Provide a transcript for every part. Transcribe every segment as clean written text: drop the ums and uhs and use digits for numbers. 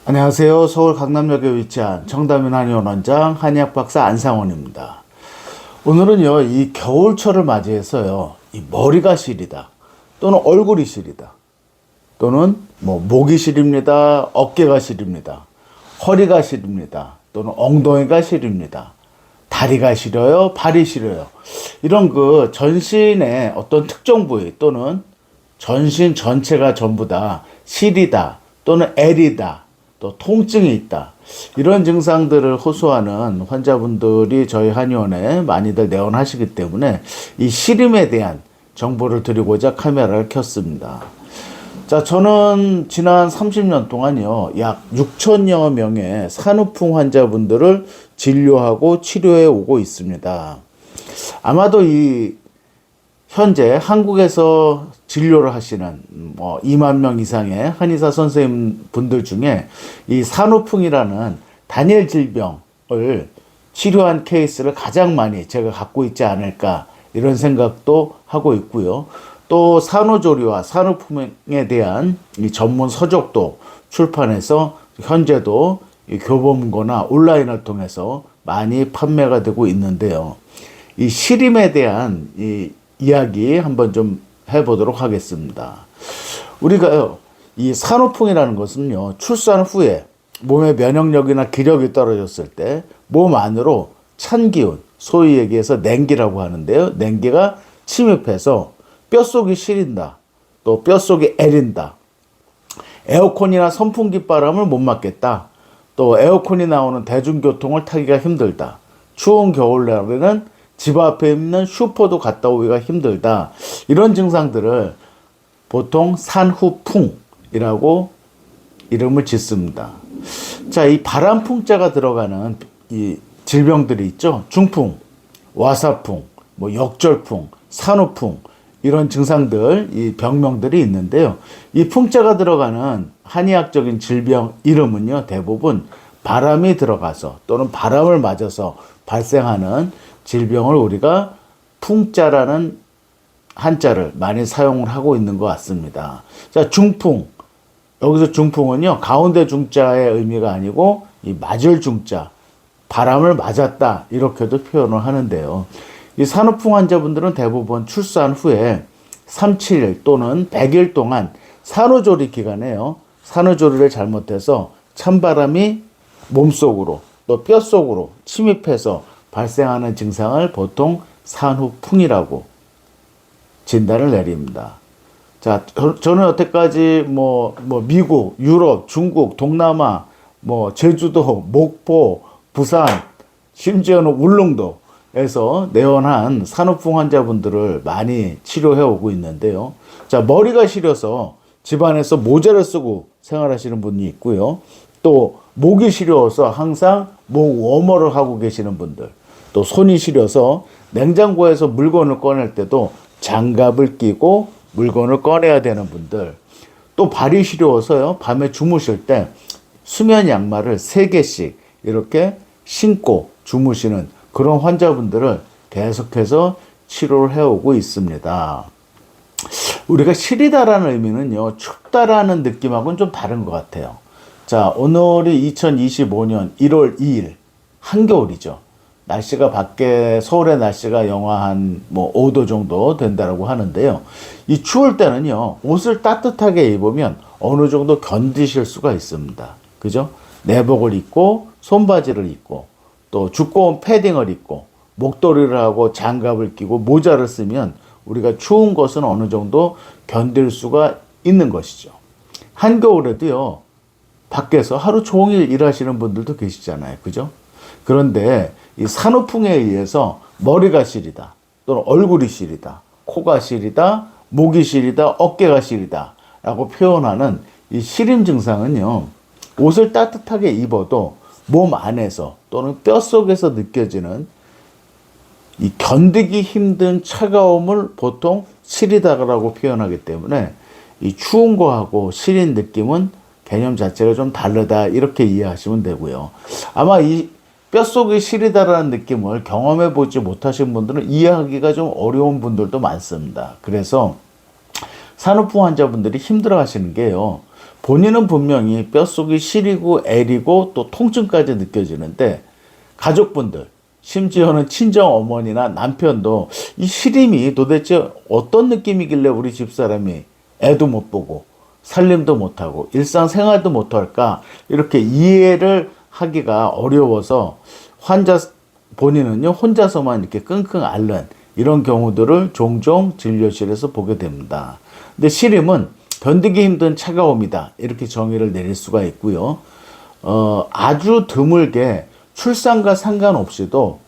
안녕하세요. 서울 강남역에 위치한 정다민 한의원 원장 한의학 박사 안상원입니다. 오늘은요, 이 겨울철을 맞이해서요, 이 머리가 시리다, 또는 얼굴이 시리다, 또는 목이 시립니다, 어깨가 시립니다, 허리가 시립니다, 또는 엉덩이가 시립니다, 다리가 시려요, 발이 시려요. 이런 그 전신의 어떤 특정 부위 또는 전신 전체가 전부 다 시리다, 또는 애리다, 또 통증이 있다. 이런 증상들을 호소하는 환자분들이 저희 한의원에 많이들 내원하시기 때문에 이 시림에 대한 정보를 드리고자 카메라를 켰습니다. 자, 저는 지난 30년 동안요, 약 6천여 명의 산후풍 환자분들을 진료하고 치료해 오고 있습니다. 아마도 현재 한국에서 진료를 하시는 2만 명 이상의 한의사 선생님 분들 중에 이 산후풍이라는 단일 질병을 치료한 케이스를 가장 많이 제가 갖고 있지 않을까 이런 생각도 하고 있고요. 또 산후조리와 산후풍에 대한 이 전문 서적도 출판해서 현재도 이 교보문고나 온라인을 통해서 많이 판매가 되고 있는데요. 이 시림에 대한 이 이야기 한번 좀 해보도록 하겠습니다. 우리가요, 이 산후풍이라는 것은요, 출산 후에 몸의 면역력이나 기력이 떨어졌을 때 몸 안으로 찬 기운, 소위 얘기해서 냉기라고 하는데요. 냉기가 침입해서 뼛속이 시린다, 또 뼛속이 애린다, 에어컨이나 선풍기 바람을 못 맞겠다, 또 에어컨이 나오는 대중교통을 타기가 힘들다, 추운 겨울날에는 집 앞에 있는 슈퍼도 갔다 오기가 힘들다. 이런 증상들을 보통 산후풍이라고 이름을 짓습니다. 자, 이 바람풍자가 들어가는 이 질병들이 있죠. 중풍, 와사풍, 역절풍, 산후풍 이런 증상들, 이 병명들이 있는데요. 이 풍자가 들어가는 한의학적인 질병 이름은요, 대부분 바람이 들어가서 또는 바람을 맞아서 발생하는 질병을 우리가 풍자라는 한자를 많이 사용을 하고 있는 것 같습니다. 자, 중풍. 여기서 중풍은요, 가운데 중자의 의미가 아니고 이 맞을 중자, 바람을 맞았다 이렇게도 표현을 하는데요. 이 산후풍 환자분들은 대부분 출산 후에 3, 7일 또는 100일 동안 산후조리 기간에요, 산후조리를 잘못해서 찬바람이 몸속으로 또 뼛속으로 침입해서 발생하는 증상을 보통 산후풍이라고 진단을 내립니다. 자, 저는 여태까지 미국, 유럽, 중국, 동남아, 제주도, 목포, 부산, 심지어는 울릉도에서 내원한 산후풍 환자분들을 많이 치료해 오고 있는데요. 자, 머리가 시려서 집안에서 모자를 쓰고 생활하시는 분이 있고요. 또 목이 시려워서 항상 목 워머를 하고 계시는 분들, 또 손이 시려서 냉장고에서 물건을 꺼낼 때도 장갑을 끼고 물건을 꺼내야 되는 분들, 또 발이 시려워서요, 밤에 주무실 때 수면 양말을 3개씩 이렇게 신고 주무시는 그런 환자분들을 계속해서 치료를 해오고 있습니다. 우리가 시리다라는 의미는요, 춥다라는 느낌하고는 좀 다른 것 같아요. 자, 오늘이 2025년 1월 2일 한겨울이죠. 날씨가 밖에 서울의 날씨가 영하 한 5도 정도 된다고 하는데요. 이 추울 때는요, 옷을 따뜻하게 입으면 어느 정도 견디실 수가 있습니다. 그죠? 내복을 입고 손바지를 입고 또 두꺼운 패딩을 입고 목도리를 하고 장갑을 끼고 모자를 쓰면 우리가 추운 것은 어느 정도 견딜 수가 있는 것이죠. 한겨울에도요, 밖에서 하루 종일 일하시는 분들도 계시잖아요. 그죠? 그런데 이 산후풍에 의해서 머리가 시리다, 또는 얼굴이 시리다, 코가 시리다, 목이 시리다, 어깨가 시리다 라고 표현하는 이 시림 증상은요, 옷을 따뜻하게 입어도 몸 안에서 또는 뼛속에서 느껴지는 이 견디기 힘든 차가움을 보통 시리다라고 표현하기 때문에 이 추운 거하고 시린 느낌은 개념 자체가 좀 다르다 이렇게 이해하시면 되고요. 아마 이 뼛속이 시리다라는 느낌을 경험해 보지 못하신 분들은 이해하기가 좀 어려운 분들도 많습니다. 그래서 산후풍 환자분들이 힘들어 하시는 게요, 본인은 분명히 뼛속이 시리고 애리고 또 통증까지 느껴지는데 가족분들, 심지어는 친정 어머니나 남편도 이 시림이 도대체 어떤 느낌이길래 우리 집사람이 애도 못 보고 살림도 못하고 일상생활도 못할까 이렇게 이해를 하기가 어려워서 환자 본인은요 혼자서만 이렇게 끙끙 앓는 이런 경우들을 종종 진료실에서 보게 됩니다. 근데 시림은 견디기 힘든 차가움이다 이렇게 정의를 내릴 수가 있고요. 아주 드물게 출산과 상관없이도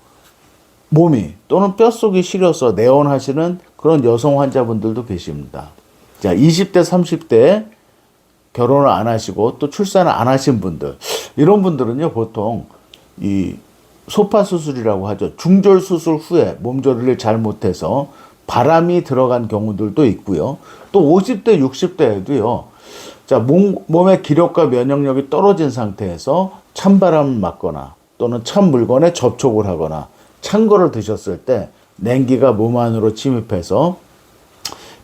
몸이 또는 뼛속이 시려서 내원하시는 그런 여성 환자분들도 계십니다. 자, 20대, 30대 결혼을 안 하시고 또 출산을 안 하신 분들, 이런 분들은요, 보통 이 소파 수술이라고 하죠. 중절 수술 후에 몸조리를 잘못해서 바람이 들어간 경우들도 있고요. 또 50대, 60대에도요. 자, 몸의 기력과 면역력이 떨어진 상태에서 찬바람을 맞거나 또는 찬 물건에 접촉을 하거나 찬 거를 드셨을 때 냉기가 몸 안으로 침입해서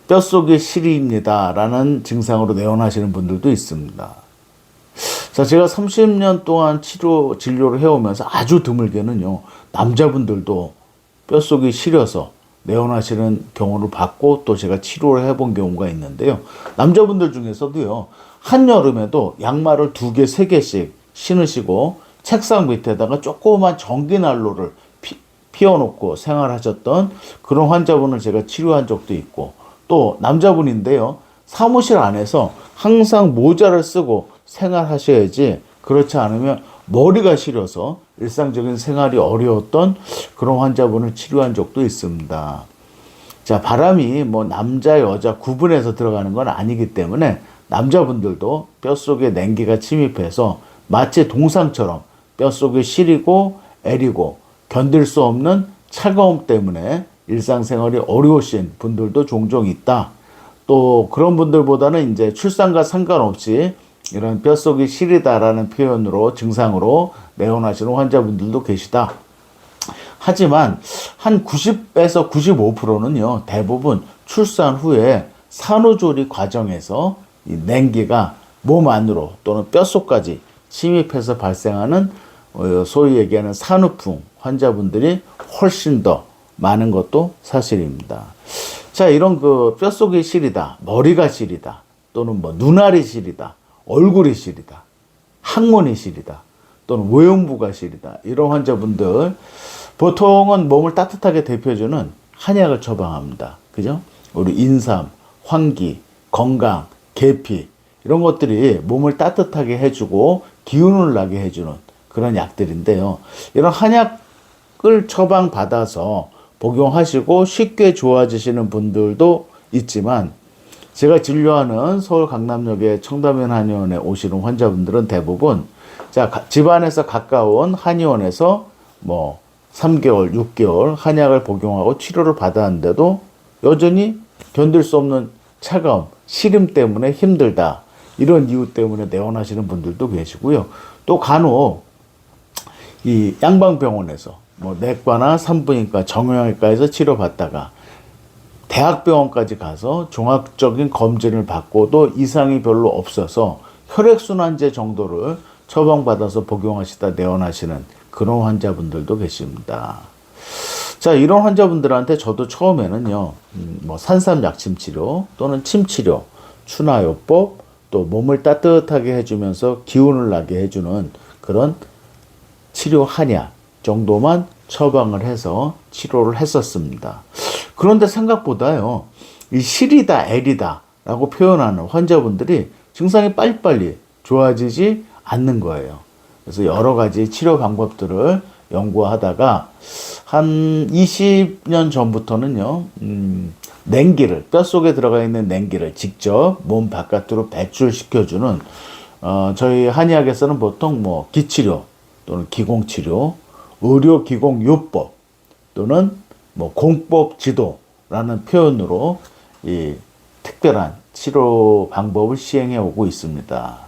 뼛속이 시리입니다 라는 증상으로 내원하시는 분들도 있습니다. 자, 제가 30년 동안 진료를 해오면서 아주 드물게는요, 남자분들도 뼛속이 시려서 내원하시는 경우를 봤고 또 제가 치료를 해본 경우가 있는데요. 남자분들 중에서도요, 한여름에도 양말을 2개, 3개씩 신으시고 책상 밑에다가 조그만 전기난로를 피워놓고 생활하셨던 그런 환자분을 제가 치료한 적도 있고, 또 남자분인데요, 사무실 안에서 항상 모자를 쓰고 생활하셔야지 그렇지 않으면 머리가 시려서 일상적인 생활이 어려웠던 그런 환자분을 치료한 적도 있습니다. 자, 바람이 뭐 남자 여자 구분해서 들어가는 건 아니기 때문에 남자분들도 뼛속에 냉기가 침입해서 마치 동상처럼 뼛속이 시리고 애리고 견딜 수 없는 차가움 때문에 일상생활이 어려우신 분들도 종종 있다. 또 그런 분들보다는 이제 출산과 상관없이 이런 뼛속이 시리다라는 표현으로 증상으로 내원하시는 환자분들도 계시다. 하지만 한 90에서 95%는요, 대부분 출산 후에 산후조리 과정에서 이 냉기가 몸 안으로 또는 뼛속까지 침입해서 발생하는 소위 얘기하는 산후풍 환자분들이 훨씬 더 많은 것도 사실입니다. 자, 이런 그 뼛속이 시리다, 머리가 시리다, 또는 뭐 눈알이 시리다, 얼굴이 시리다, 항문이 시리다, 또는 외음부가 시리다, 이런 환자분들 보통은 몸을 따뜻하게 데펴주는 한약을 처방합니다. 그죠? 우리 인삼, 황기, 건강, 계피 이런 것들이 몸을 따뜻하게 해주고 기운을 나게 해주는 그런 약들인데요. 이런 한약을 처방받아서 복용하시고 쉽게 좋아지시는 분들도 있지만, 제가 진료하는 서울 강남역의 청담면 한의원에 오시는 환자분들은 대부분 자, 집안에서 가까운 한의원에서 뭐 3개월, 6개월 한약을 복용하고 치료를 받았는데도 여전히 견딜 수 없는 차가움, 시림 때문에 힘들다, 이런 이유 때문에 내원하시는 분들도 계시고요. 또 간혹 이 양방병원에서 뭐 내과나 산부인과, 정형외과에서 치료받다가 대학병원까지 가서 종합적인 검진을 받고도 이상이 별로 없어서 혈액순환제 정도를 처방받아서 복용하시다 내원하시는 그런 환자분들도 계십니다. 자, 이런 환자분들한테 저도 처음에는요, 뭐 산삼약침 치료 또는 침치료, 추나요법, 또 몸을 따뜻하게 해주면서 기운을 나게 해주는 그런 치료 한약 정도만 처방을 해서 치료를 했었습니다. 그런데 생각보다요, 이 시리다, 애리다 라고 표현하는 환자분들이 증상이 빨리빨리 좋아지지 않는 거예요. 그래서 여러 가지 치료 방법들을 연구하다가 한 20년 전부터는요, 냉기를, 뼛속에 들어가 있는 냉기를 직접 몸 바깥으로 배출시켜주는, 저희 한의학에서는 보통 뭐 기치료 또는 기공치료, 의료기공요법 또는 뭐 공법 지도라는 표현으로 이 특별한 치료 방법을 시행해 오고 있습니다.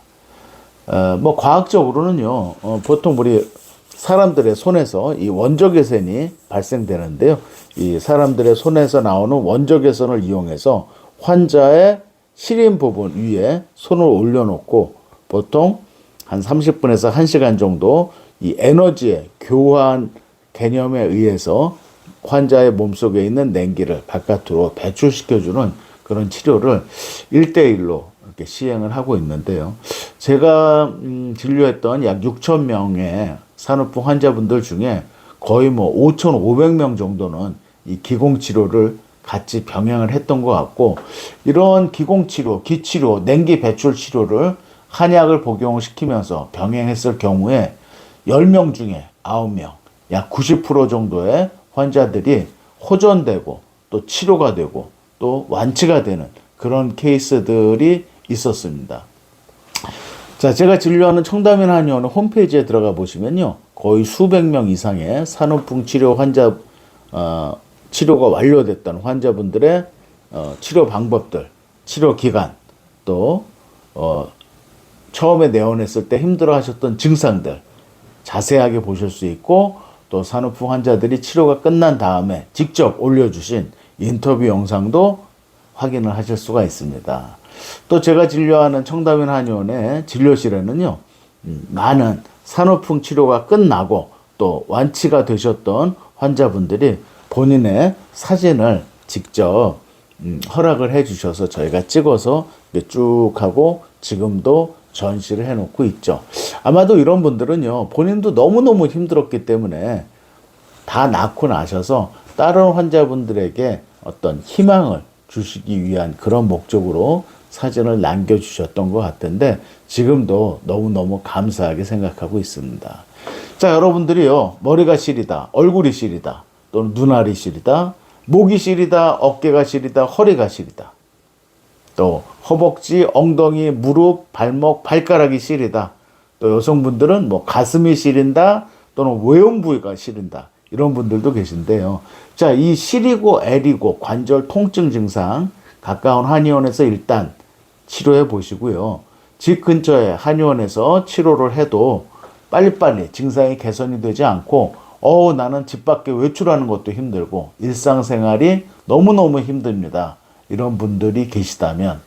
뭐 과학적으로는요, 보통 우리 사람들의 손에서 이 원적외선이 발생되는데요. 이 사람들의 손에서 나오는 원적외선을 이용해서 환자의 시린 부분 위에 손을 올려놓고 보통 한 30분에서 1시간 정도 이 에너지의 교환 개념에 의해서 환자의 몸속에 있는 냉기를 바깥으로 배출시켜주는 그런 치료를 1대1로 이렇게 시행을 하고 있는데요. 제가 진료했던 약 6천 명의 산후풍 환자분들 중에 거의 뭐 5,500명 정도는 이 기공치료를 같이 병행을 했던 것 같고, 이런 기공치료, 기치료, 냉기 배출 치료를 한약을 복용시키면서 병행했을 경우에 10명 중에 9명, 약 90% 정도의 환자들이 호전되고 또 치료가 되고 또 완치가 되는 그런 케이스들이 있었습니다. 자, 제가 진료하는 청담인 한의원의 홈페이지에 들어가 보시면요, 거의 수백 명 이상의 산후풍 치료 환자, 치료가 완료됐던 환자분들의 치료 방법들, 치료 기간, 또 처음에 내원했을 때 힘들어 하셨던 증상들 자세하게 보실 수 있고, 또 산후풍 환자들이 치료가 끝난 다음에 직접 올려주신 인터뷰 영상도 확인을 하실 수가 있습니다. 또 제가 진료하는 청담인 한의원의 진료실에는요, 많은 산후풍 치료가 끝나고 또 완치가 되셨던 환자분들이 본인의 사진을 직접 허락을 해 주셔서 저희가 찍어서 쭉 하고 지금도 전시를 해놓고 있죠. 아마도 이런 분들은요, 본인도 너무너무 힘들었기 때문에 다 낫고 나셔서 다른 환자분들에게 어떤 희망을 주시기 위한 그런 목적으로 사진을 남겨주셨던 것 같은데, 지금도 너무너무 감사하게 생각하고 있습니다. 자, 여러분들이요, 머리가 시리다, 얼굴이 시리다, 또는 눈알이 시리다, 목이 시리다, 어깨가 시리다, 허리가 시리다, 또 허벅지, 엉덩이, 무릎, 발목, 발가락이 시리다, 또 여성분들은 뭐 가슴이 시린다, 또는 외음 부위가 시린다, 이런 분들도 계신데요. 자, 이 시리고 애리고 관절 통증 증상 가까운 한의원에서 일단 치료해 보시고요. 집 근처에 한의원에서 치료를 해도 빨리빨리 증상이 개선이 되지 않고, 나는 집 밖에 외출하는 것도 힘들고 일상생활이 너무너무 힘듭니다, 이런 분들이 계시다면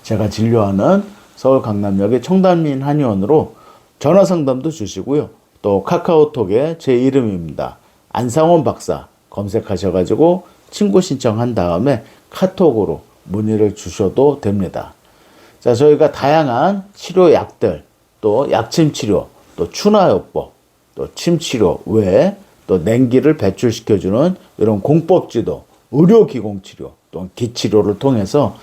제가 진료하는 서울 강남역의 청담인 한의원으로 전화 상담도 주시고요. 또 카카오톡에 제 이름입니다, 안상원 박사 검색하셔가지고 친구 신청한 다음에 카톡으로 문의를 주셔도 됩니다. 자, 저희가 다양한 치료약들, 또 약침치료, 또 추나요법, 또 침치료 외에 또 냉기를 배출시켜주는 이런 공법지도, 의료기공치료, 또 기치료를 통해서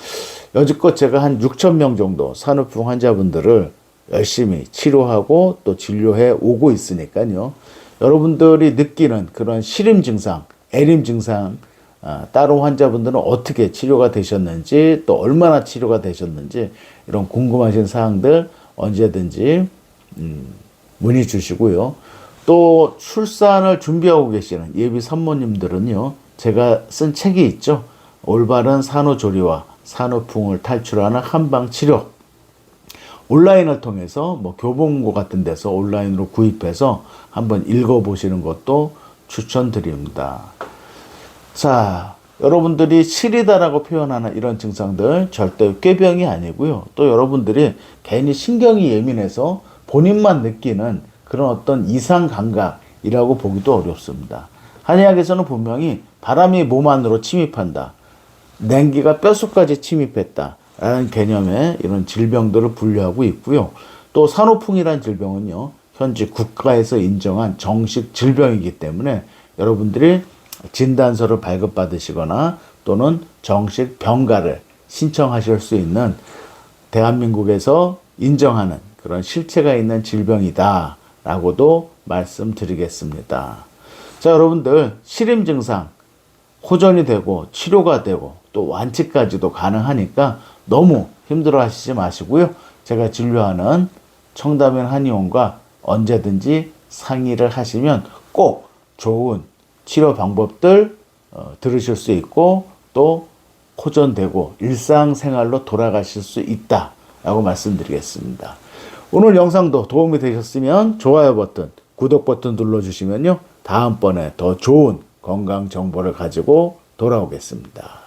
여지껏 제가 한 6천 명 정도 산후풍 환자분들을 열심히 치료하고 또 진료해 오고 있으니까요. 여러분들이 느끼는 그런 시림 증상, 애림 증상, 다른 환자분들은 어떻게 치료가 되셨는지, 또 얼마나 치료가 되셨는지, 이런 궁금하신 사항들 언제든지 문의 주시고요. 또 출산을 준비하고 계시는 예비 산모님들은요, 제가 쓴 책이 있죠. 올바른 산후조리와 산후풍을 탈출하는 한방치료. 온라인을 통해서 뭐 교보문고 같은 데서 온라인으로 구입해서 한번 읽어보시는 것도 추천드립니다. 자, 여러분들이 시리다라고 표현하는 이런 증상들 절대 꾀병이 아니고요. 또 여러분들이 괜히 신경이 예민해서 본인만 느끼는 그런 어떤 이상 감각이라고 보기도 어렵습니다. 한의학에서는 분명히 바람이 몸 안으로 침입한다, 냉기가 뼛속까지 침입했다 라는 개념의 이런 질병들을 분류하고 있고요. 또 산후풍이란 질병은요, 현재 국가에서 인정한 정식 질병이기 때문에 여러분들이 진단서를 발급받으시거나 또는 정식 병가를 신청하실 수 있는 대한민국에서 인정하는 그런 실체가 있는 질병이다 라고도 말씀드리겠습니다. 자, 여러분들 시림 증상 호전이 되고 치료가 되고 또 완치까지도 가능하니까 너무 힘들어 하시지 마시고요. 제가 진료하는 청담인 한의원과 언제든지 상의를 하시면 꼭 좋은 치료 방법들 들으실 수 있고 또 호전되고 일상생활로 돌아가실 수 있다라고 말씀드리겠습니다. 오늘 영상도 도움이 되셨으면 좋아요 버튼, 구독 버튼 눌러주시면요, 다음번에 더 좋은 건강 정보를 가지고 돌아오겠습니다.